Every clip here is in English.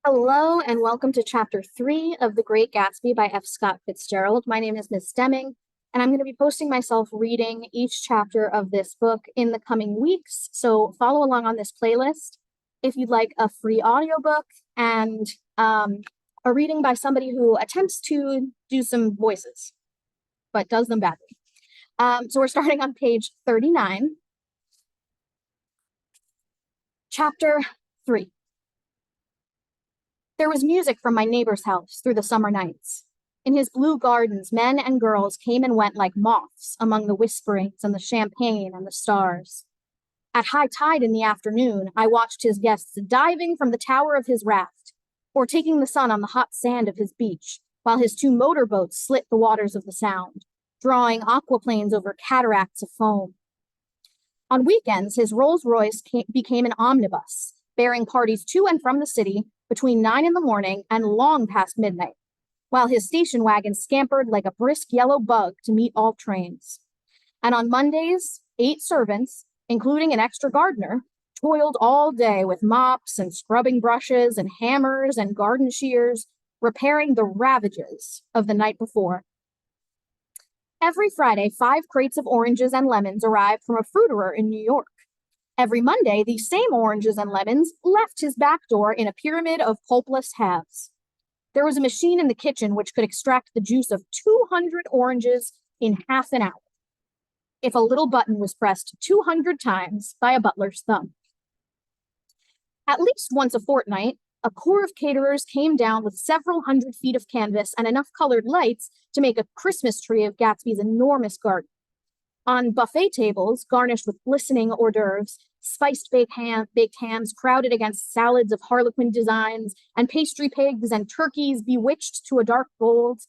Hello and welcome to Chapter 3 of The Great Gatsby by F. Scott Fitzgerald. My name is Ms. Deming, and I'm going to be posting myself reading each chapter of this book in the coming weeks, so follow along on this playlist. If you'd like a free audiobook and a reading by somebody who attempts to do some voices, but does them badly. So we're starting on page 39. Chapter 3. There was music from my neighbor's house through the summer nights. In his blue gardens, men and girls came and went like moths among the whisperings and the champagne and the stars. At high tide in the afternoon, I watched his guests diving from the tower of his raft or taking the sun on the hot sand of his beach, while his two motorboats slit the waters of the Sound, drawing aquaplanes over cataracts of foam. On weekends, his Rolls-Royce became an omnibus, bearing parties to and from the city between 9 in the morning and long past midnight, while his station wagon scampered like a brisk yellow bug to meet all trains. And on Mondays, 8 servants, including an extra gardener, toiled all day with mops and scrubbing brushes and hammers and garden shears, repairing the ravages of the night before. Every Friday, 5 crates of oranges and lemons arrived from a fruiterer in New York. Every Monday, these same oranges and lemons left his back door in a pyramid of pulpless halves. There was a machine in the kitchen which could extract the juice of 200 oranges in half an hour, if a little button was pressed 200 times by a butler's thumb. At least once a fortnight, a corps of caterers came down with several hundred feet of canvas and enough colored lights to make a Christmas tree of Gatsby's enormous garden. On buffet tables, garnished with glistening hors d'oeuvres, spiced baked hams crowded against salads of harlequin designs, and pastry pigs and turkeys bewitched to a dark gold.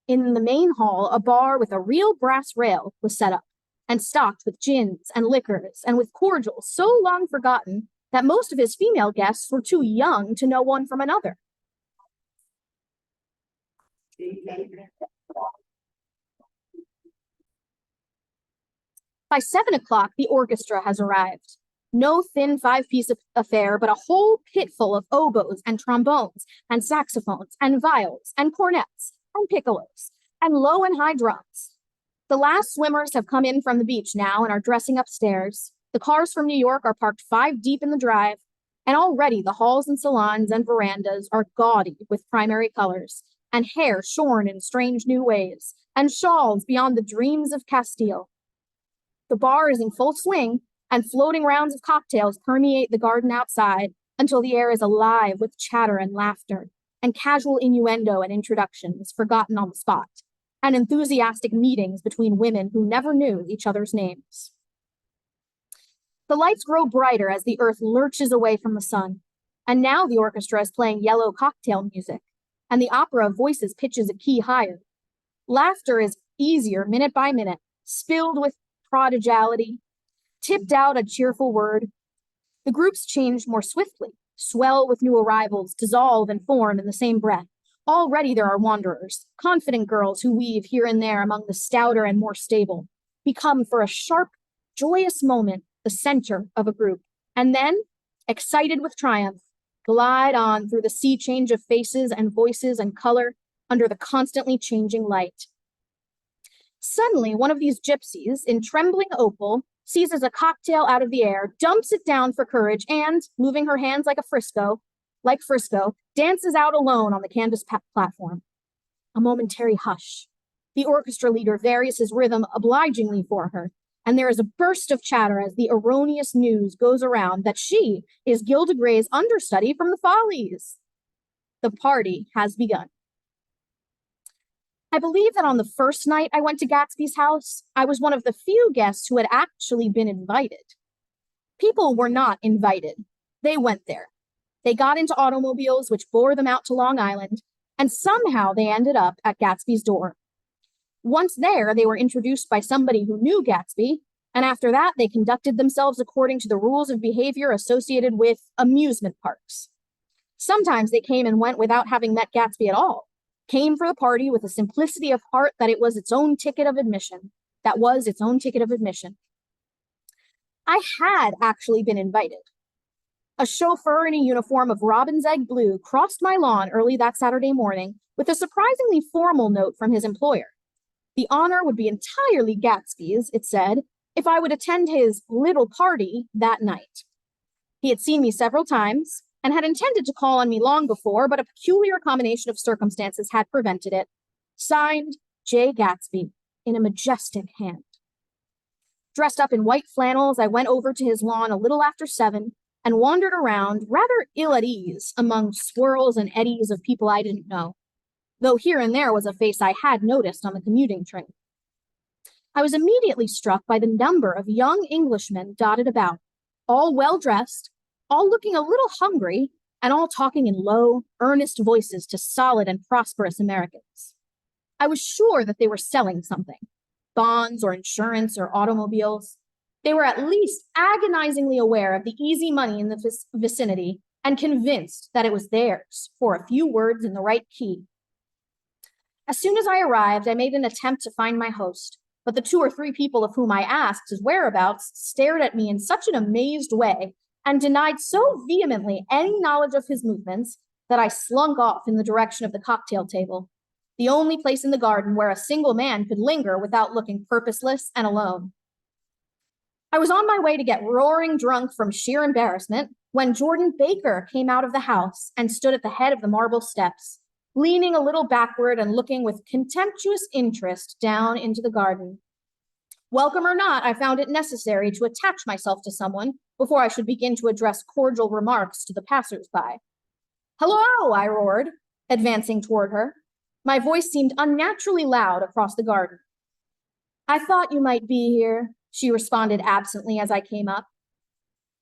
In the main hall, a bar with a real brass rail was set up, and stocked with gins and liquors, and with cordials so long forgotten that most of his female guests were too young to know one from another. By 7 o'clock, the orchestra has arrived. No thin 5-piece affair, but a whole pit full of oboes and trombones and saxophones and viols and cornets and piccolos and low and high drums. The last swimmers have come in from the beach now and are dressing upstairs. The cars from New York are parked 5 deep in the drive, and already the halls and salons and verandas are gaudy with primary colors, and hair shorn in strange new ways, and shawls beyond the dreams of Castile. The bar is in full swing, and floating rounds of cocktails permeate the garden outside until the air is alive with chatter and laughter, and casual innuendo and introductions forgotten on the spot, and enthusiastic meetings between women who never knew each other's names. The lights grow brighter as the earth lurches away from the sun, and now the orchestra is playing yellow cocktail music, and the opera of voices pitches a key higher. Laughter is easier minute by minute, spilled with prodigality, tipped out a cheerful word. The groups change more swiftly, swell with new arrivals, dissolve and form in the same breath. Already there are wanderers, confident girls who weave here and there among the stouter and more stable, become for a sharp, joyous moment the center of a group, and then, excited with triumph, glide on through the sea change of faces and voices and color under the constantly changing light. Suddenly, one of these gypsies, in trembling opal, seizes a cocktail out of the air, dumps it down for courage, and, moving her hands like Frisco, dances out alone on the canvas platform. A momentary hush. The orchestra leader varies his rhythm obligingly for her, and there is a burst of chatter as the erroneous news goes around that she is Gilda Gray's understudy from the Follies. The party has begun. I believe that on the first night I went to Gatsby's house, I was one of the few guests who had actually been invited. People were not invited. They went there. They got into automobiles which bore them out to Long Island, and somehow they ended up at Gatsby's door. Once there, they were introduced by somebody who knew Gatsby, and after that, they conducted themselves according to the rules of behavior associated with amusement parks. Sometimes they came and went without having met Gatsby at all, came for the party with a simplicity of heart that was its own ticket of admission. I had actually been invited. A chauffeur in a uniform of robin's egg blue crossed my lawn early that Saturday morning with a surprisingly formal note from his employer. The honor would be entirely Gatsby's, it said, if I would attend his little party that night. He had seen me several times and had intended to call on me long before, but a peculiar combination of circumstances had prevented it. Signed, Jay Gatsby, in a majestic hand. Dressed up in white flannels, I went over to his lawn a little after 7 and wandered around, rather ill at ease, among swirls and eddies of people I didn't know, though here and there was a face I had noticed on the commuting train. I was immediately struck by the number of young Englishmen dotted about, all well-dressed, all looking a little hungry, and all talking in low, earnest voices to solid and prosperous Americans. I was sure that they were selling something, bonds or insurance or automobiles. They were at least agonizingly aware of the easy money in the vicinity and convinced that it was theirs for a few words in the right key. As soon as I arrived, I made an attempt to find my host, but the 2 or 3 people of whom I asked his whereabouts stared at me in such an amazed way and denied so vehemently any knowledge of his movements that I slunk off in the direction of the cocktail table, the only place in the garden where a single man could linger without looking purposeless and alone. I was on my way to get roaring drunk from sheer embarrassment when Jordan Baker came out of the house and stood at the head of the marble steps, leaning a little backward and looking with contemptuous interest down into the garden. Welcome or not, I found it necessary to attach myself to someone before I should begin to address cordial remarks to the passers-by. "Hello," I roared, advancing toward her. My voice seemed unnaturally loud across the garden. "I thought you might be here," she responded absently as I came up.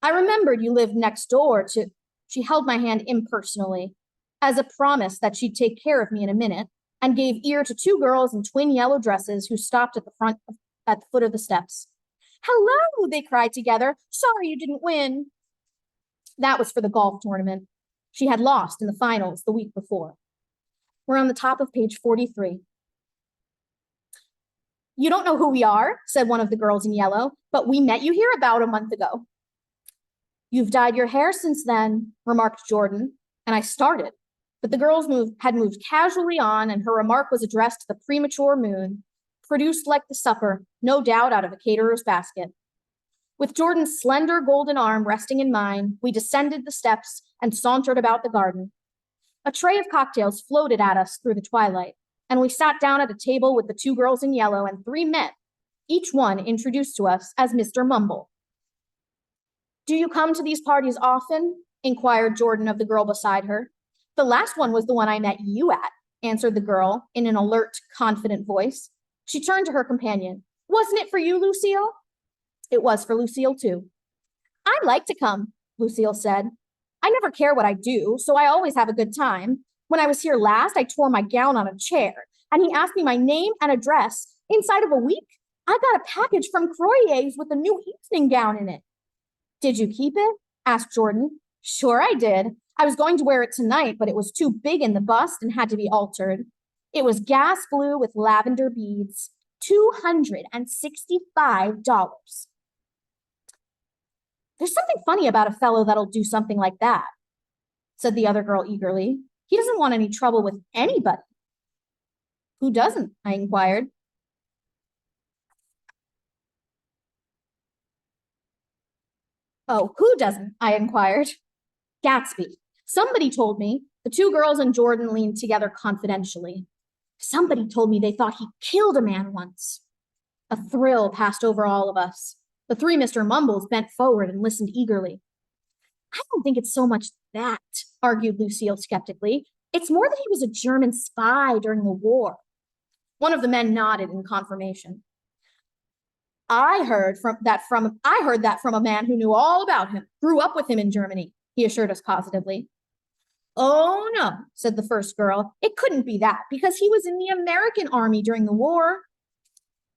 "I remembered you lived next door to—" She held my hand impersonally, as a promise that she'd take care of me in a minute, and gave ear to 2 girls in twin yellow dresses who stopped at the foot of the steps. "Hello," they cried together. "Sorry you didn't win." That was for the golf tournament. She had lost in the finals the week before. We're on the top of page 43. "You don't know who we are," said one of the girls in yellow, "but we met you here about a month ago." "You've dyed your hair since then," remarked Jordan, and I started. But the girls had moved casually on, and her remark was addressed to the premature moon, produced like the supper, no doubt out of a caterer's basket. With Jordan's slender golden arm resting in mine, we descended the steps and sauntered about the garden. A tray of cocktails floated at us through the twilight, and we sat down at a table with the 2 girls in yellow and 3 men, each one introduced to us as Mr. Mumble. "Do you come to these parties often?" inquired Jordan of the girl beside her. "The last one was the one I met you at," answered the girl in an alert, confident voice. She turned to her companion. "Wasn't it for you, Lucille?" It was for Lucille, too. "I like to come," Lucille said. "I never care what I do, so I always have a good time. When I was here last, I tore my gown on a chair, and he asked me my name and address. Inside of a week, I got a package from Croyer's with a new evening gown in it." "Did you keep it?" asked Jordan. "Sure I did. I was going to wear it tonight, but it was too big in the bust and had to be altered. It was gas blue with lavender beads. $265. "There's something funny about a fellow that'll do something like that," said the other girl eagerly. "He doesn't want any trouble with anybody." "Who doesn't?" I inquired. "Oh, who doesn't?" I inquired. "Gatsby. Somebody told me." The 2 girls and Jordan leaned together confidentially. "Somebody told me they thought he killed a man once." A thrill passed over all of us. The 3 Mr. Mumbles bent forward and listened eagerly. "I don't think it's so much that," argued Lucille skeptically. "It's more that he was a German spy during the war." One of the men nodded in confirmation. I heard that from a man who knew all about him, grew up with him in Germany," he assured us positively. "Oh, no," said the first girl. "It couldn't be that, because he was in the American army during the war."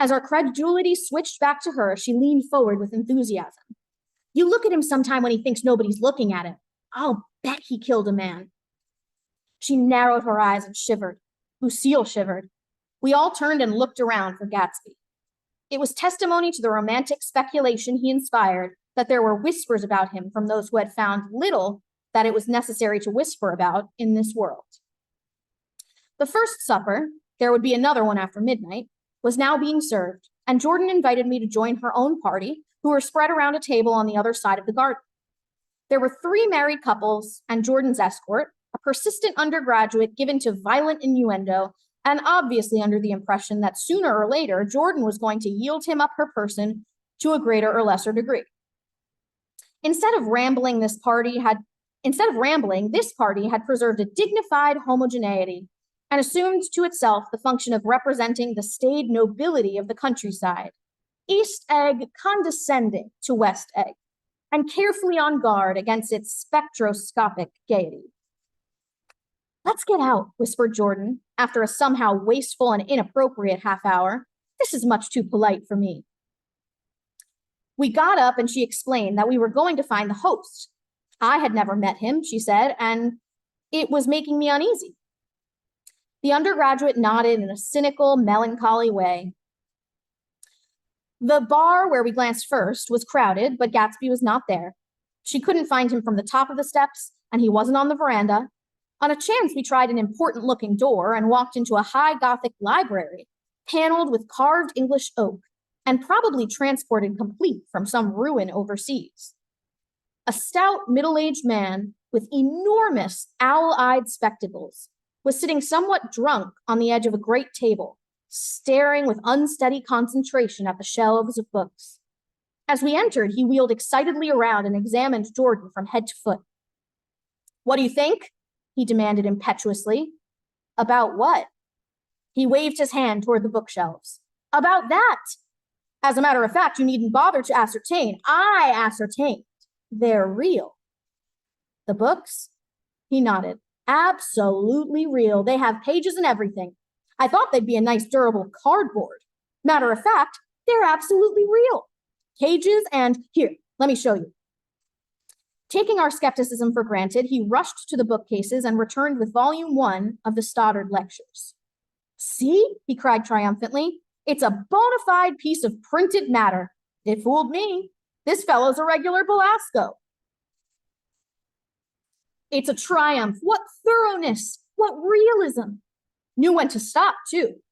As our credulity switched back to her, she leaned forward with enthusiasm. "You look at him sometime when he thinks nobody's looking at him. I'll bet he killed a man." She narrowed her eyes and shivered. Lucille shivered. We all turned and looked around for Gatsby. It was testimony to the romantic speculation he inspired that there were whispers about him from those who had found little that it was necessary to whisper about in this world. The first supper, there would be another one after midnight, was now being served, and Jordan invited me to join her own party, who were spread around a table on the other side of the garden. There were 3 married couples and Jordan's escort, a persistent undergraduate given to violent innuendo, and obviously under the impression that sooner or later Jordan was going to yield him up her person to a greater or lesser degree. Instead of rambling, this party had preserved a dignified homogeneity and assumed to itself the function of representing the staid nobility of the countryside, East Egg condescending to West Egg, and carefully on guard against its spectroscopic gaiety. "Let's get out," whispered Jordan, after a somehow wasteful and inappropriate half hour. "This is much too polite for me." We got up and she explained that we were going to find the host. I had never met him, she said, and it was making me uneasy. The undergraduate nodded in a cynical, melancholy way. The bar where we glanced first was crowded, but Gatsby was not there. She couldn't find him from the top of the steps, and he wasn't on the veranda. On a chance, we tried an important-looking door and walked into a high Gothic library, paneled with carved English oak, and probably transported complete from some ruin overseas. A stout, middle-aged man with enormous owl-eyed spectacles was sitting somewhat drunk on the edge of a great table, staring with unsteady concentration at the shelves of books. As we entered, he wheeled excitedly around and examined Jordan from head to foot. "What do you think?" he demanded impetuously. "About what?" He waved his hand toward the bookshelves. "About that. As a matter of fact, you needn't bother to ascertain. I ascertained. They're real." "The books?" He nodded. "Absolutely real. They have pages and everything. I thought they'd be a nice durable cardboard. Matter of fact, they're absolutely real. Pages and here, let me show you." Taking our skepticism for granted, he rushed to the bookcases and returned with volume 1 of the Stoddard Lectures. "See?" he cried triumphantly. "It's a bona fide piece of printed matter. It fooled me. This fellow's a regular Belasco." It's a triumph. What thoroughness! What realism! Knew when to stop, too.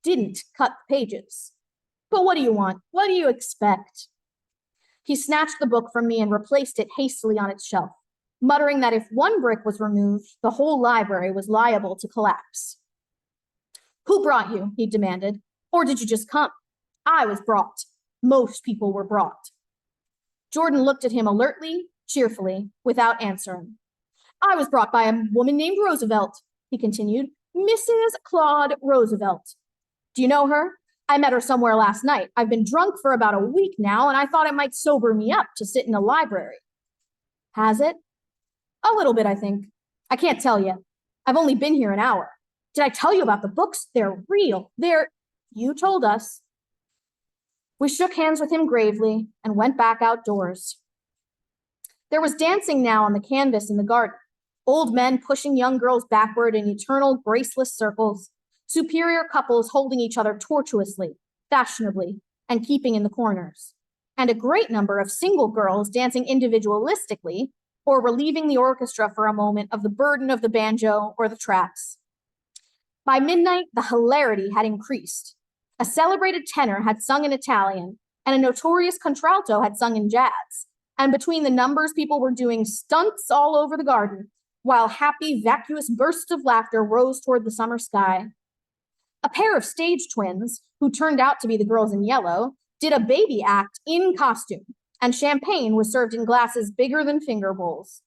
Didn't cut the pages. But what do you want? What do you expect? He snatched the book from me and replaced it hastily on its shelf, muttering that if one brick was removed, the whole library was liable to collapse. "Who brought you?" he demanded. "Or did you just come?" "I was brought. Most people were brought." Jordan looked at him alertly, cheerfully, without answering. "I was brought by a woman named Roosevelt," he continued. "Mrs. Claude Roosevelt. Do you know her? I met her somewhere last night. I've been drunk for about a week now, and I thought it might sober me up to sit in a library." "Has it?" "A little bit, I think. I can't tell you. I've only been here an hour. Did I tell you about the books? They're real. You told us." We shook hands with him gravely and went back outdoors. There was dancing now on the canvas in the garden, old men pushing young girls backward in eternal graceless circles, superior couples holding each other tortuously, fashionably, and keeping in the corners, and a great number of single girls dancing individualistically or relieving the orchestra for a moment of the burden of the banjo or the traps. By midnight, the hilarity had increased. A celebrated tenor had sung in Italian, and a notorious contralto had sung in jazz, and between the numbers, people were doing stunts all over the garden, while happy, vacuous bursts of laughter rose toward the summer sky. A pair of stage twins, who turned out to be the girls in yellow, did a baby act in costume, and champagne was served in glasses bigger than finger bowls.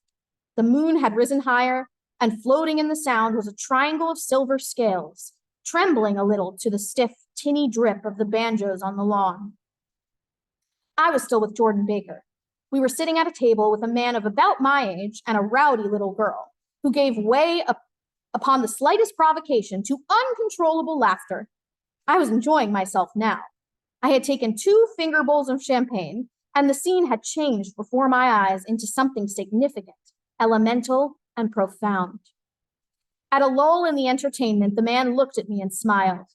The moon had risen higher, and floating in the sound was a triangle of silver scales, trembling a little to the stiff, tinny drip of the banjos on the lawn. I was still with Jordan Baker. We were sitting at a table with a man of about my age and a rowdy little girl, who gave way upon the slightest provocation to uncontrollable laughter. I was enjoying myself now. I had taken 2 finger bowls of champagne, and the scene had changed before my eyes into something significant, elemental, and profound. At a lull in the entertainment, the man looked at me and smiled.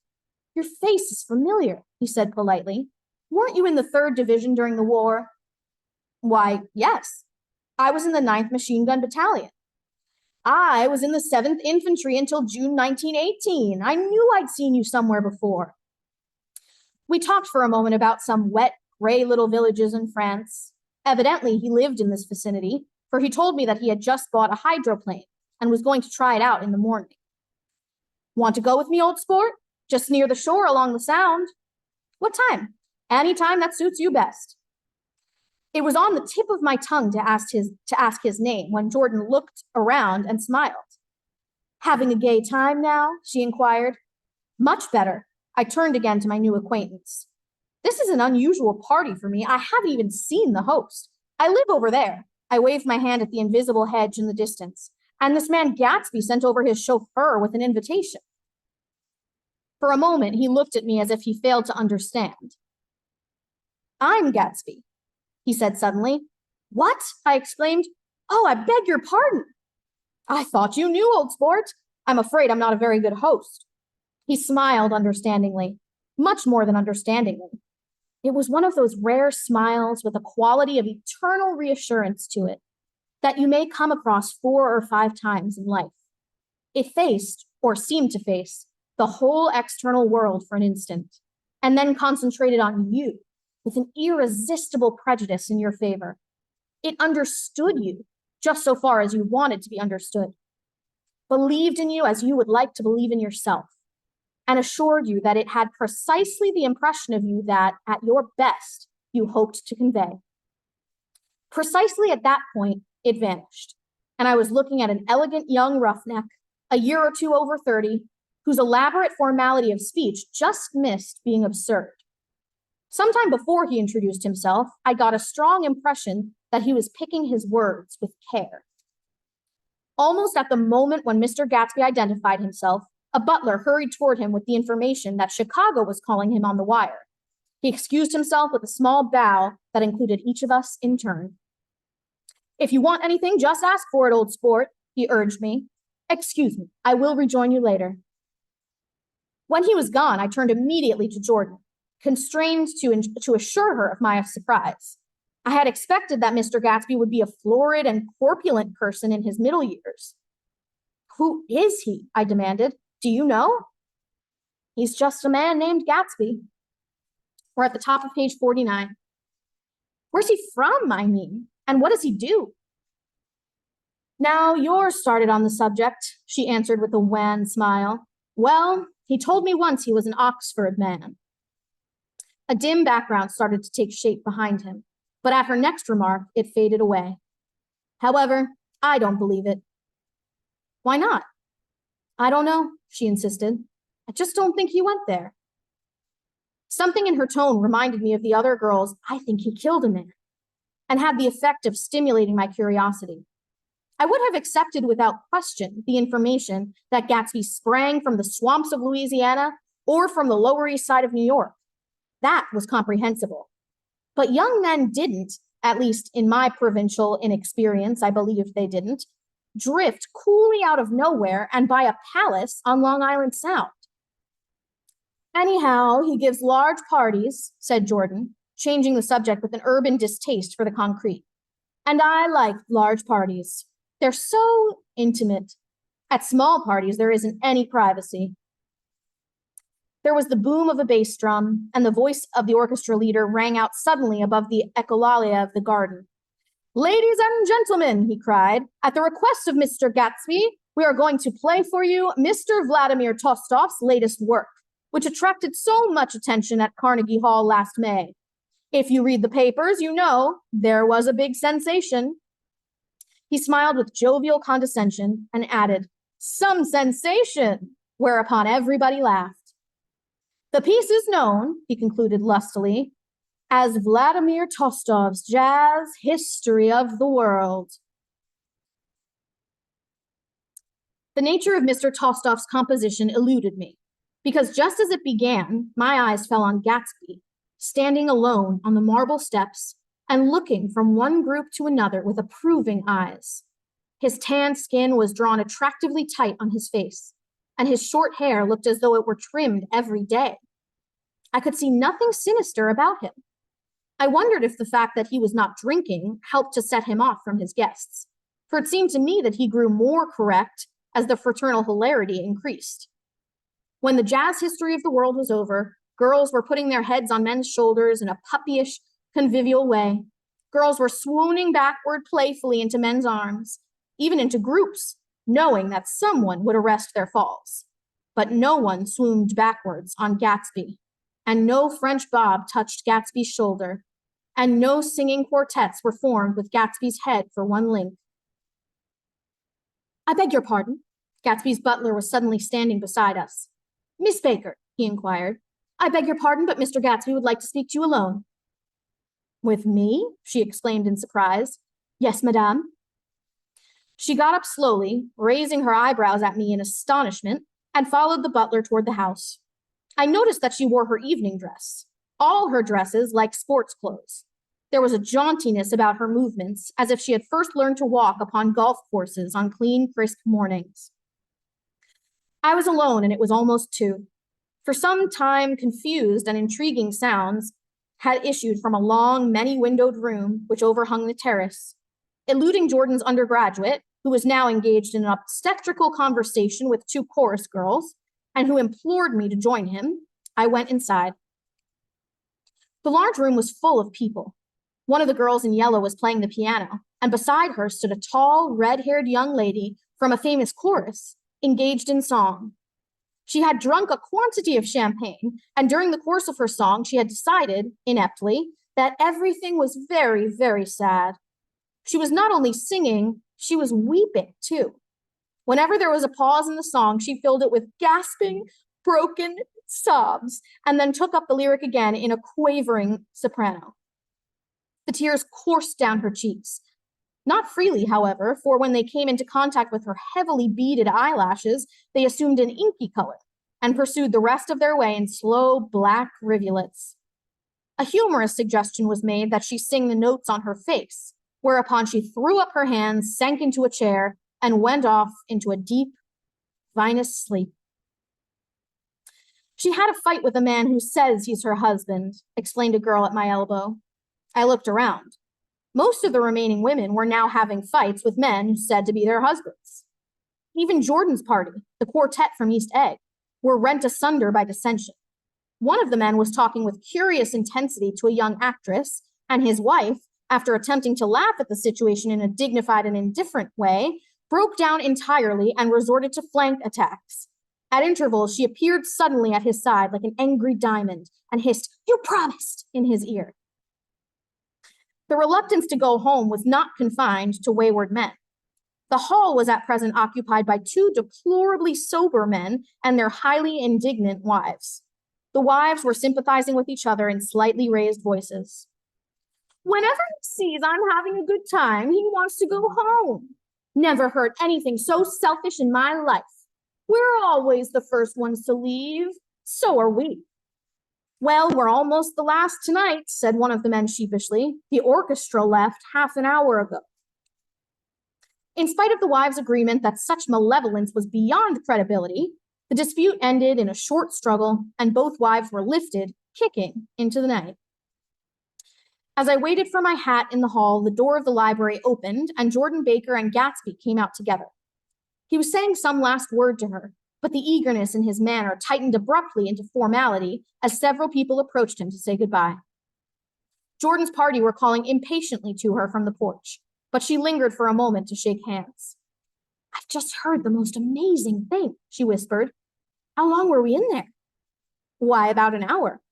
"Your face is familiar," he said politely. "Weren't you in the 3rd Division during the war?" Why, yes. I was in the 9th Machine Gun Battalion. I was in the 7th Infantry until June 1918. I knew I'd seen you somewhere before. We talked for a moment about some wet, gray little villages in France. Evidently, he lived in this vicinity, for he told me that he had just bought a hydroplane and was going to try it out in the morning. Want to go with me, old sport? Just near the shore along the Sound. What time? Any time that suits you best. It was on the tip of my tongue to ask his name when Jordan looked around and smiled. Having a gay time now? She inquired. Much better. I turned again to my new acquaintance. This is an unusual party for me. I haven't even seen the host. I live over there. I waved my hand at the invisible hedge in the distance, and this man Gatsby sent over his chauffeur with an invitation. For a moment, he looked at me as if he failed to understand. I'm Gatsby, he said suddenly. What? I exclaimed. Oh, I beg your pardon. I thought you knew, old sport. I'm afraid I'm not a very good host. He smiled understandingly, much more than understandingly. It was one of those rare smiles with a quality of eternal reassurance to it that you may come across 4 or 5 times in life. It faced, or seemed to face, the whole external world for an instant, and then concentrated on you with an irresistible prejudice in your favor. It understood you just so far as you wanted to be understood, believed in you as you would like to believe in yourself, and assured you that it had precisely the impression of you that, at your best, you hoped to convey. Precisely at that point, it vanished, and I was looking at an elegant young roughneck, a year or two over 30, whose elaborate formality of speech just missed being absurd. Sometime before he introduced himself, I got a strong impression that he was picking his words with care. Almost at the moment when Mr. Gatsby identified himself, a butler hurried toward him with the information that Chicago was calling him on the wire. He excused himself with a small bow that included each of us in turn. If you want anything, just ask for it, old sport, he urged me. Excuse me, I will rejoin you later. When he was gone, I turned immediately to Jordan, constrained to assure her of my surprise. I had expected that Mr. Gatsby would be a florid and corpulent person in his middle years. Who is he? I demanded. Do you know? He's just a man named Gatsby. We're at the top of page 49. Where's he from, I mean? And what does he do? Now you're started on the subject, she answered with a wan smile. Well, he told me once he was an Oxford man. A dim background started to take shape behind him, but at her next remark, it faded away. However, I don't believe it. Why not? I don't know, she insisted. I just don't think he went there. Something in her tone reminded me of the other girls' I think he killed a man, and had the effect of stimulating my curiosity. I would have accepted without question the information that Gatsby sprang from the swamps of Louisiana or from the Lower East Side of New York. That was comprehensible. But young men didn't, at least in my provincial inexperience, I believe they didn't, drift coolly out of nowhere and buy a palace on Long Island Sound. Anyhow, he gives large parties, said Jordan, changing the subject with an urban distaste for the concrete. And I like large parties. They're so intimate. At small parties, there isn't any privacy. There was the boom of a bass drum, and the voice of the orchestra leader rang out suddenly above the echolalia of the garden. Ladies and gentlemen, he cried, at the request of Mr. Gatsby, we are going to play for you Mr. Vladimir Tostov's latest work, which attracted so much attention at Carnegie Hall last May. If you read the papers, you know there was a big sensation. He smiled with jovial condescension and added, some sensation, whereupon everybody laughed. The piece is known, he concluded lustily, as Vladimir Tostov's Jazz History of the World. The nature of Mr. Tostov's composition eluded me, because just as it began, my eyes fell on Gatsby, standing alone on the marble steps and looking from one group to another with approving eyes. His tanned skin was drawn attractively tight on his face, and his short hair looked as though it were trimmed every day. I could see nothing sinister about him. I wondered if the fact that he was not drinking helped to set him off from his guests, for it seemed to me that he grew more correct as the fraternal hilarity increased. When the jazz history of the world was over, girls were putting their heads on men's shoulders in a puppyish, convivial way. Girls were swooning backward playfully into men's arms, even into groups, knowing that someone would arrest their falls. But no one swooned backwards on Gatsby, and no French bob touched Gatsby's shoulder, and no singing quartets were formed with Gatsby's head for one link. "I beg your pardon." Gatsby's butler was suddenly standing beside us. "Miss Baker," he inquired, "I beg your pardon, but Mr. Gatsby would like to speak to you alone." "With me?" she exclaimed in surprise. "Yes, madame." She got up slowly, raising her eyebrows at me in astonishment, and followed the butler toward the house. I noticed that she wore her evening dress, all her dresses like sports clothes. There was a jauntiness about her movements, as if she had first learned to walk upon golf courses on clean, crisp mornings. I was alone, and it was almost 2. For some time, confused and intriguing sounds had issued from a long, many-windowed room which overhung the terrace. Eluding Jordan's undergraduate, who was now engaged in an obstetrical conversation with 2 chorus girls, and who implored me to join him, I went inside. The large room was full of people. One of the girls in yellow was playing the piano, and beside her stood a tall, red-haired young lady from a famous chorus, engaged in song. She had drunk a quantity of champagne, and during the course of her song, she had decided, ineptly, that everything was very, very sad. She was not only singing, she was weeping, too. Whenever there was a pause in the song, she filled it with gasping, broken sobs, and then took up the lyric again in a quavering soprano. The tears coursed down her cheeks. Not freely, however, for when they came into contact with her heavily beaded eyelashes, they assumed an inky color and pursued the rest of their way in slow, black rivulets. A humorous suggestion was made that she sing the notes on her face, whereupon she threw up her hands, sank into a chair, and went off into a deep, vinous sleep. "She had a fight with a man who says he's her husband," explained a girl at my elbow. I looked around. Most of the remaining women were now having fights with men who said to be their husbands. Even Jordan's party, the quartet from East Egg, were rent asunder by dissension. One of the men was talking with curious intensity to a young actress, and his wife, after attempting to laugh at the situation in a dignified and indifferent way, broke down entirely and resorted to flank attacks. At intervals, she appeared suddenly at his side like an angry diamond and hissed, "You promised," in his ear. The reluctance to go home was not confined to wayward men. The hall was at present occupied by 2 deplorably sober men and their highly indignant wives. The wives were sympathizing with each other in slightly raised voices. "Whenever he sees I'm having a good time, he wants to go home. Never heard anything so selfish in my life. We're always the first ones to leave. So are we." "Well, we're almost the last tonight," said one of the men sheepishly. "The orchestra left half an hour ago." In spite of the wives' agreement that such malevolence was beyond credibility, the dispute ended in a short struggle, and both wives were lifted, kicking, into the night. As I waited for my hat in the hall, the door of the library opened, and Jordan Baker and Gatsby came out together. He was saying some last word to her, but the eagerness in his manner tightened abruptly into formality as several people approached him to say goodbye. Jordan's party were calling impatiently to her from the porch, but she lingered for a moment to shake hands. "I've just heard the most amazing thing," she whispered. "How long were we in there?" "Why, about an hour."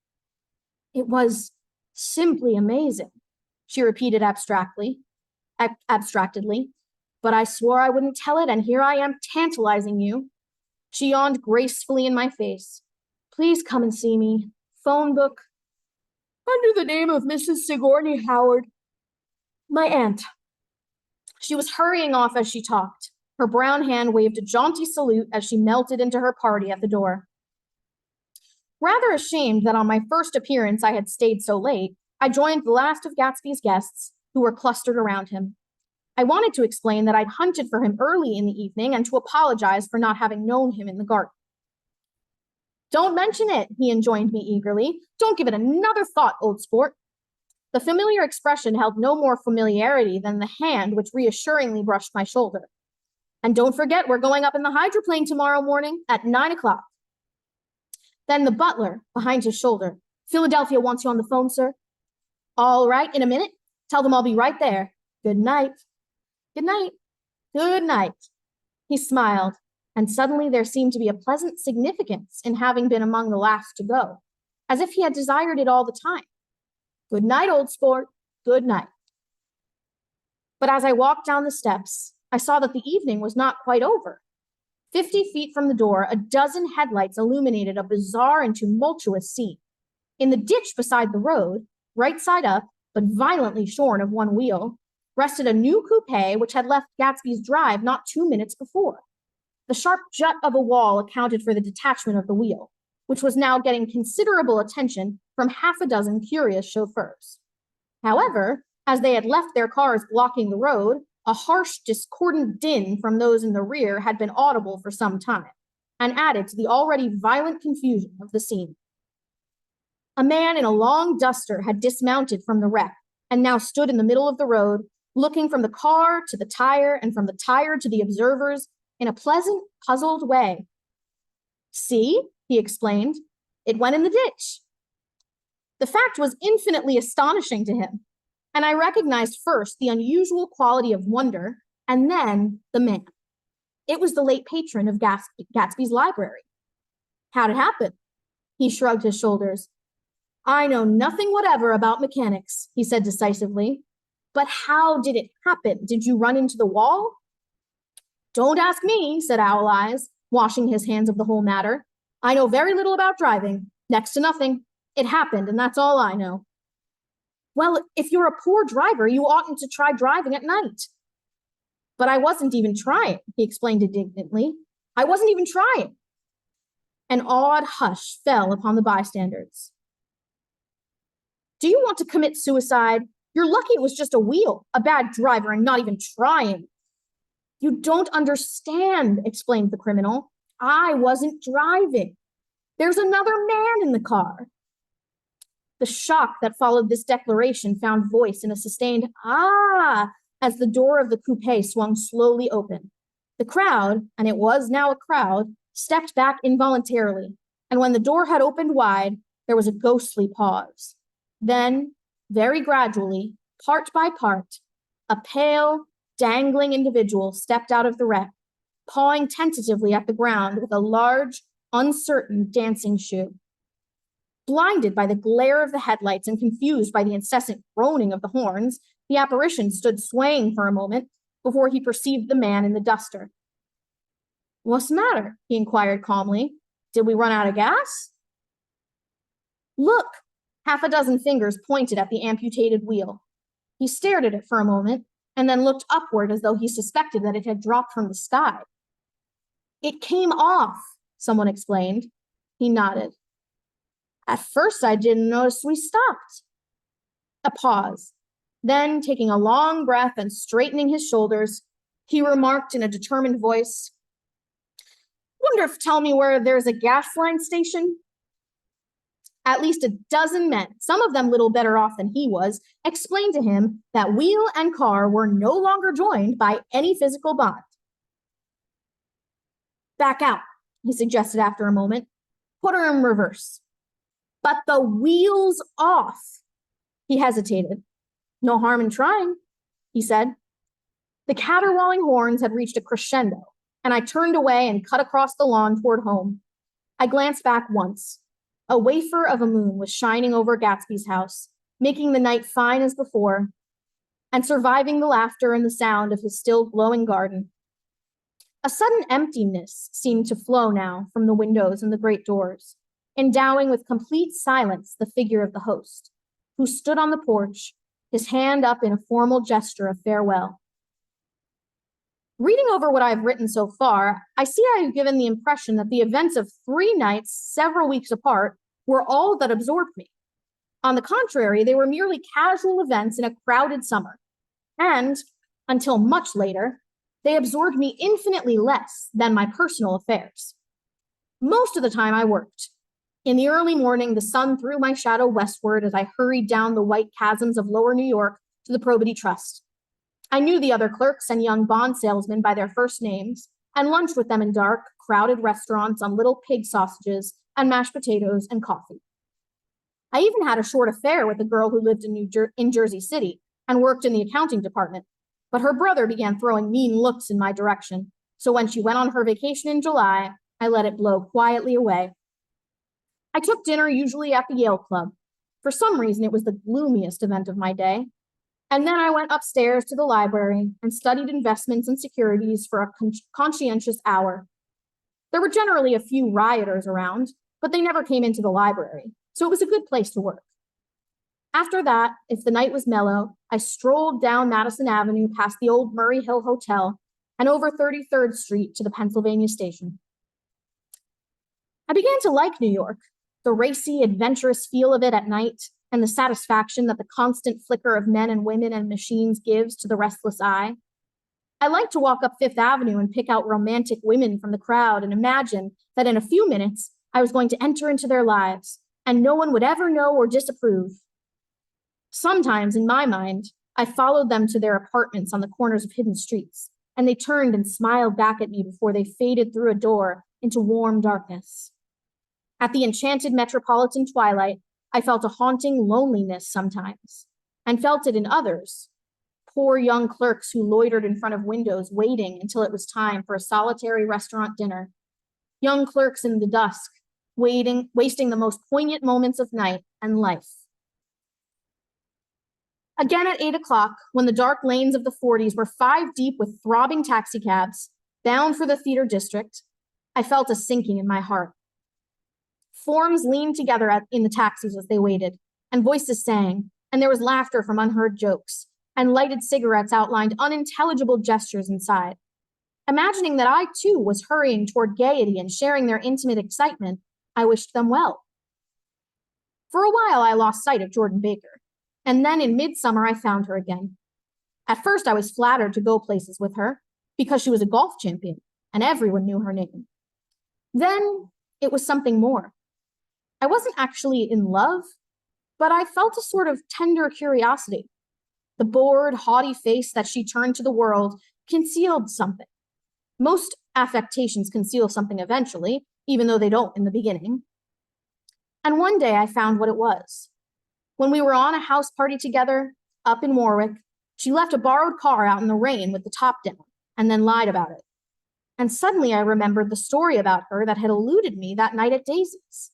"It was simply amazing," she repeated abstractedly, "but I swore I wouldn't tell it, and here I am tantalizing you." She yawned gracefully in my face. "Please come and see me. Phone book. Under the name of Mrs. Sigourney Howard. My aunt." She was hurrying off as she talked. Her brown hand waved a jaunty salute as she melted into her party at the door. Rather ashamed that on my first appearance I had stayed so late, I joined the last of Gatsby's guests, who were clustered around him. I wanted to explain that I'd hunted for him early in the evening and to apologize for not having known him in the garden. "Don't mention it," he enjoined me eagerly. "Don't give it another thought, old sport." The familiar expression held no more familiarity than the hand which reassuringly brushed my shoulder. And don't forget, we're going up in the hydroplane tomorrow morning at 9 o'clock. Then the butler, behind his shoulder. Philadelphia wants you on the phone, sir. All right, in a minute. Tell them I'll be right there. Good night. Good night. Good night. He smiled, and suddenly there seemed to be a pleasant significance in having been among the last to go, as if he had desired it all the time. Good night, old sport. Good night. But as I walked down the steps, I saw that the evening was not quite over. 50 feet from the door, a dozen headlights illuminated a bizarre and tumultuous scene. In the ditch beside the road, right side up, but violently shorn of one wheel, rested a new coupe which had left Gatsby's drive not 2 minutes before. The sharp jut of a wall accounted for the detachment of the wheel, which was now getting considerable attention from half a dozen curious chauffeurs. However, as they had left their cars blocking the road, a harsh, discordant din from those in the rear had been audible for some time, and added to the already violent confusion of the scene. A man in a long duster had dismounted from the wreck and now stood in the middle of the road, looking from the car to the tire and from the tire to the observers in a pleasant, puzzled way. See, he explained, it went in the ditch. The fact was infinitely astonishing to him, and I recognized first the unusual quality of wonder, and then the man. It was the late patron of Gatsby's library. How'd it happen? He shrugged his shoulders. I know nothing whatever about mechanics, he said decisively. But how did it happen? Did you run into the wall? Don't ask me, said Owl Eyes, washing his hands of the whole matter. I know very little about driving, next to nothing. It happened, and that's all I know. Well, if you're a poor driver, you oughtn't to try driving at night. But I wasn't even trying, he explained indignantly. I wasn't even trying. An awed hush fell upon the bystanders. Do you want to commit suicide? You're lucky it was just a wheel, a bad driver, and not even trying. You don't understand, explained the criminal. I wasn't driving. There's another man in the car. The shock that followed this declaration found voice in a sustained "ah" as the door of the coupe swung slowly open. The crowd, and it was now a crowd, stepped back involuntarily, and when the door had opened wide, there was a ghostly pause. Then, very gradually, part by part, a pale, dangling individual stepped out of the wreck, pawing tentatively at the ground with a large, uncertain dancing shoe. Blinded by the glare of the headlights and confused by the incessant groaning of the horns, the apparition stood swaying for a moment before he perceived the man in the duster. What's the matter? He inquired calmly. Did we run out of gas? Look! Half a dozen fingers pointed at the amputated wheel. He stared at it for a moment and then looked upward as though he suspected that it had dropped from the sky. It came off, someone explained. He nodded. At first, I didn't notice we stopped. A pause. Then, taking a long breath and straightening his shoulders, he remarked in a determined voice, Wonder if tell me where there's a gas line station? At least a dozen men, some of them little better off than he was, explained to him that wheel and car were no longer joined by any physical bond. Back out, he suggested after a moment. Put her in reverse. But the wheel's off. He hesitated. No harm in trying, he said. The caterwauling horns had reached a crescendo, and I turned away and cut across the lawn toward home. I glanced back once. A wafer of a moon was shining over Gatsby's house, making the night fine as before, and surviving the laughter and the sound of his still glowing garden. A sudden emptiness seemed to flow now from the windows and the great doors, endowing with complete silence the figure of the host, who stood on the porch, his hand up in a formal gesture of farewell. Reading over what I've written so far, I see I've given the impression that the events of 3 nights, several weeks apart, were all that absorbed me. On the contrary, they were merely casual events in a crowded summer. And, until much later, they absorbed me infinitely less than my personal affairs. Most of the time I worked. In the early morning, the sun threw my shadow westward as I hurried down the white chasms of lower New York to the Probity Trust. I knew the other clerks and young bond salesmen by their first names and lunched with them in dark, crowded restaurants on little pig sausages and mashed potatoes and coffee. I even had a short affair with a girl who lived in Jersey City and worked in the accounting department, but her brother began throwing mean looks in my direction, so when she went on her vacation in July, I let it blow quietly away. I took dinner usually at the Yale Club. For some reason, it was the gloomiest event of my day. And then I went upstairs to the library and studied investments and securities for a conscientious hour. There were generally a few rioters around, but they never came into the library, so it was a good place to work. After that, if the night was mellow, I strolled down Madison Avenue past the old Murray Hill Hotel and over 33rd Street to the Pennsylvania Station. I began to like New York, the racy, adventurous feel of it at night, and the satisfaction that the constant flicker of men and women and machines gives to the restless eye. I liked to walk up Fifth Avenue and pick out romantic women from the crowd and imagine that in a few minutes I was going to enter into their lives, and no one would ever know or disapprove. Sometimes, in my mind, I followed them to their apartments on the corners of hidden streets, and they turned and smiled back at me before they faded through a door into warm darkness. At the enchanted metropolitan twilight, I felt a haunting loneliness sometimes, and felt it in others, poor young clerks who loitered in front of windows waiting until it was time for a solitary restaurant dinner, young clerks in the dusk, wasting the most poignant moments of night and life. Again at 8 o'clock, when the dark lanes of the 40s were 5 deep with throbbing taxicabs, bound for the theater district, I felt a sinking in my heart. Forms leaned together in the taxis as they waited, and voices sang, and there was laughter from unheard jokes, and lighted cigarettes outlined unintelligible gestures inside. Imagining that I, too, was hurrying toward gaiety and sharing their intimate excitement, I wished them well. For a while, I lost sight of Jordan Baker, and then in midsummer, I found her again. At first, I was flattered to go places with her, because she was a golf champion, and everyone knew her name. Then it was something more. I wasn't actually in love, but I felt a sort of tender curiosity. The bored, haughty face that she turned to the world concealed something. Most affectations conceal something eventually, even though they don't in the beginning. And one day I found what it was. When we were on a house party together, up in Warwick, she left a borrowed car out in the rain with the top down, and then lied about it. And suddenly I remembered the story about her that had eluded me that night at Daisy's.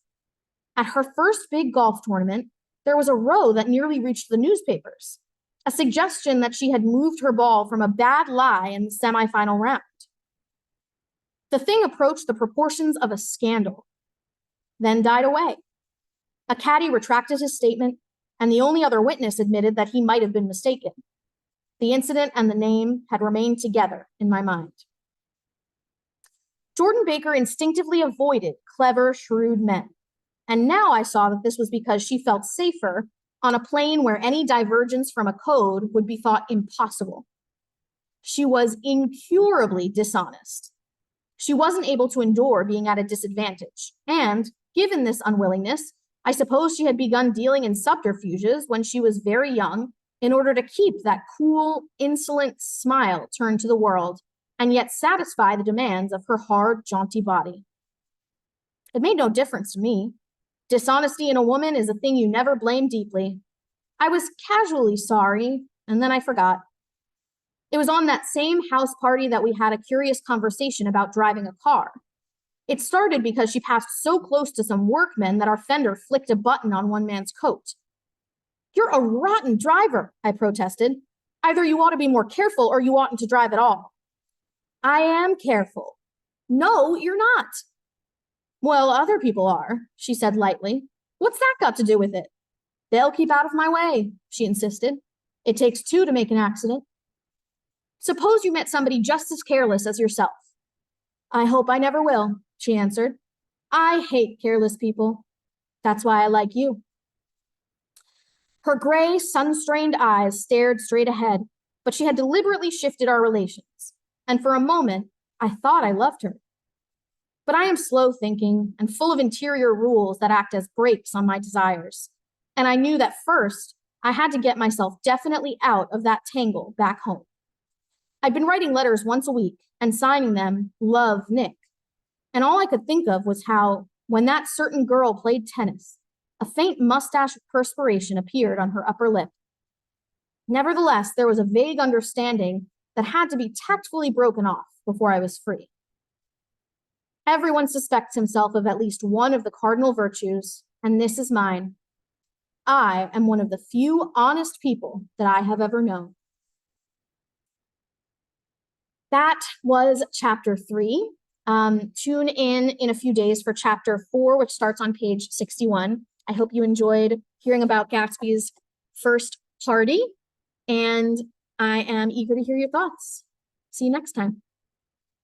At her first big golf tournament, there was a row that nearly reached the newspapers, a suggestion that she had moved her ball from a bad lie in the semifinal round. The thing approached the proportions of a scandal, then died away. A caddy retracted his statement, and the only other witness admitted that he might have been mistaken. The incident and the name had remained together in my mind. Jordan Baker instinctively avoided clever, shrewd men. And now I saw that this was because she felt safer on a plane where any divergence from a code would be thought impossible. She was incurably dishonest. She wasn't able to endure being at a disadvantage. And given this unwillingness, I suppose she had begun dealing in subterfuges when she was very young in order to keep that cool, insolent smile turned to the world and yet satisfy the demands of her hard, jaunty body. It made no difference to me. Dishonesty in a woman is a thing you never blame deeply. I was casually sorry, and then I forgot. It was on that same house party that we had a curious conversation about driving a car. It started because she passed so close to some workmen that our fender flicked a button on one man's coat. "You're a rotten driver," I protested. "Either you ought to be more careful or you oughtn't to drive at all." "I am careful." "No, you're not." "Well, other people are," she said lightly. "What's that got to do with it?" "They'll keep out of my way," she insisted. "It takes two to make an accident." "Suppose you met somebody just as careless as yourself." "I hope I never will," she answered. "I hate careless people. That's why I like you." Her gray, sun-strained eyes stared straight ahead, but she had deliberately shifted our relations, and for a moment, I thought I loved her. But I am slow thinking and full of interior rules that act as brakes on my desires. And I knew that first, I had to get myself definitely out of that tangle back home. I'd been writing letters once a week and signing them, Love, Nick. And all I could think of was how, when that certain girl played tennis, a faint mustache of perspiration appeared on her upper lip. Nevertheless, there was a vague understanding that had to be tactfully broken off before I was free. Everyone suspects himself of at least one of the cardinal virtues, and this is mine. I am one of the few honest people that I have ever known. That was chapter 3. Tune in a few days for chapter 4, which starts on page 61. I hope you enjoyed hearing about Gatsby's first party, and I am eager to hear your thoughts. See you next time.